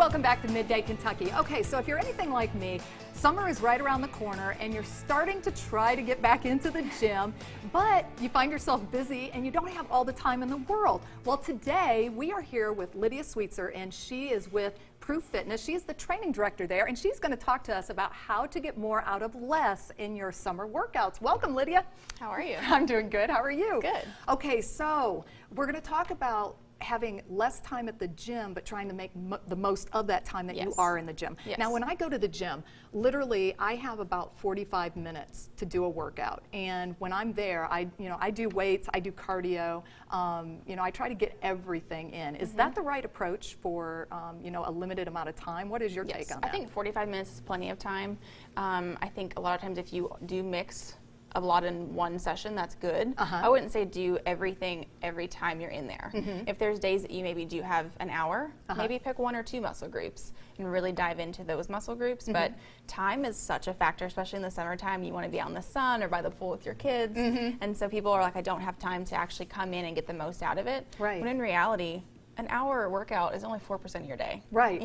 Welcome back to Midday Kentucky. Okay, so if you're anything like me, summer is right around the corner and you're starting to try to get back into the gym, but you find yourself busy and you don't have all the time in the world. Well, today we are here with Lydia Sweetser, and she is with Proof Fitness. She is the training director there, and she's going to talk to us about how to get more out of less in your summer workouts. Welcome, Lydia. How are you? I'm doing good. How are you? Good. Okay, so we're going to talk about having less time at the gym, but trying to make the most of that time that you are in the gym. Yes. Now, when I go to the gym, literally, I have about 45 minutes to do a workout. And when I'm there, I do weights, I do cardio. I try to get everything in. Is that the right approach for, a limited amount of time? What is your take on that? I think 45 minutes is plenty of time. I think a lot of times if you do mix a lot in one session, that's good. I wouldn't say do everything every time you're in there. If there's days that you maybe do have an hour, maybe pick one or two muscle groups and really dive into those muscle groups. But time is such a factor, especially in the summertime. You want to be out in the sun or by the pool with your kids. And so people are like, I don't have time to actually come in and get the most out of it. Right. When in reality, an hour workout is only 4% of your day. Right.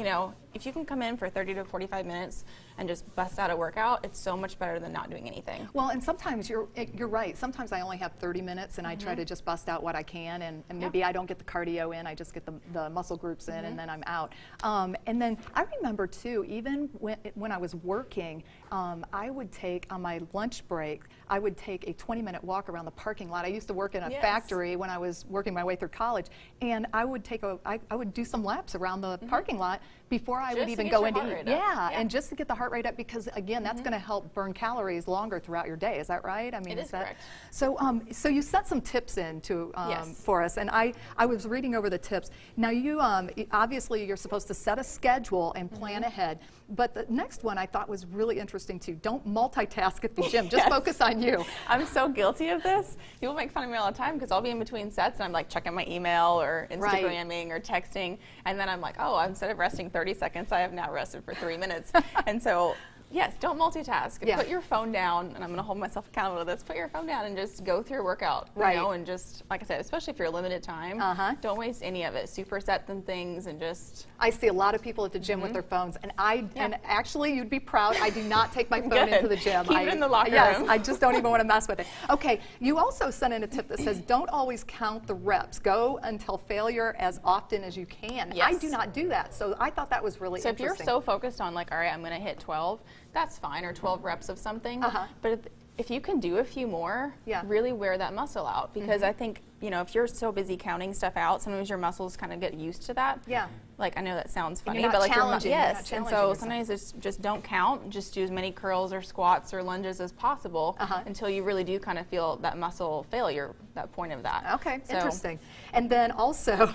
If you can come in for 30 to 45 minutes and just bust out a workout, it's so much better than not doing anything. Well, and sometimes you're right. Sometimes I only have 30 minutes and I try to just bust out what I can, and maybe I don't get the cardio in, I just get the muscle groups in, and then I'm out. And then I remember too, even when I was working, I would take, on my lunch break, I would take a 20-minute walk around the parking lot. I used to work in a factory when I was working my way through college, and I would I would do some laps around the parking lot before I would even go in to eat. And just to get the heart rate up, because again, that's going to help burn calories longer throughout your day. Is that right? I mean, it is correct. So, so you sent some tips in for us, and I was reading over the tips. Now, you obviously you're supposed to set a schedule and plan ahead. But the next one I thought was really interesting too. Don't multitask at the gym. Just focus on you. I'm so guilty of this. People make fun of me all the time because I'll be in between sets and I'm like checking my email or Instagramming or texting, and then I'm like, oh, instead of resting 30 seconds, I have now rested for 3 minutes. And so, yes, don't multitask. Put your phone down, and I'm going to hold myself accountable to this. Put your phone down and just go through your workout. And just, like I said, especially if you're limited time, don't waste any of it. Superset them things and just. I see a lot of people at the gym with their phones, and and actually, you'd be proud. I do not take my phone into the gym. Keep it in the locker room. Yes, I just don't even want to mess with it. Okay, you also sent in a tip that says don't always count the reps. Go until failure as often as you can. Yes. I do not do that, so I thought that was really interesting. So if you're so focused on like, all right, I'm going to hit 12, that's fine, or 12 reps of something. But if you can do a few more, really wear that muscle out, because I think, if you're so busy counting stuff out, sometimes your muscles kind of get used to that. Like, I know that sounds funny, but like yes. And so sometimes it's just don't count, just do as many curls or squats or lunges as possible until you really do kind of feel that muscle failure, that point of that. Okay, interesting. And then also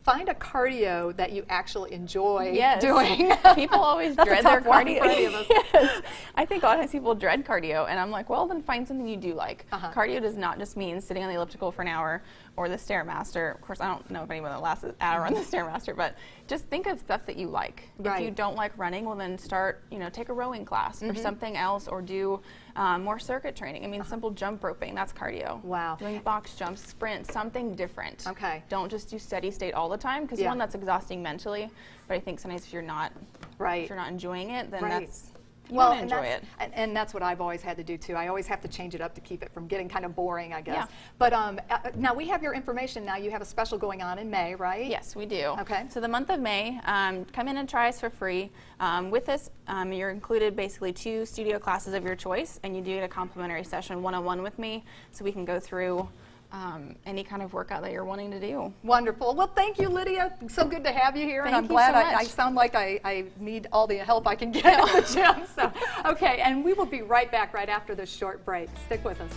find a cardio that you actually enjoy doing. People always dread their cardio. Yes. I think a lot of times people dread cardio, and I'm like, well, then find something you do like. Cardio does not just mean sitting on the elliptical for an hour or the Stairmaster. Of course, I don't know if anyone that lasts an hour on the Stairmaster, but just think of stuff that you like. If you don't like running, well then start, take a rowing class or something else, or do more circuit training. I mean, simple jump roping, that's cardio. Wow. Doing box jumps, sprints, something different. Okay. Don't just do steady state all the time, because one, that's exhausting mentally, but I think sometimes if you're not enjoying it, then that's enjoy it. And that's what I've always had to do too. I always have to change it up to keep it from getting kind of boring, I guess. But now we have your information now. You have a special going on in May, right? Yes, we do. Okay. So the month of May, come in and try us for free. With this, you're included basically 2 studio classes of your choice, and you do get a complimentary session one-on-one with me, so we can go through any kind of workout that you're wanting to do. Wonderful. Well, thank you, Lydia. So good to have you here, and I'm glad I sound like I need all the help I can get in the gym. So, okay, and we will be right back right after this short break. Stick with us.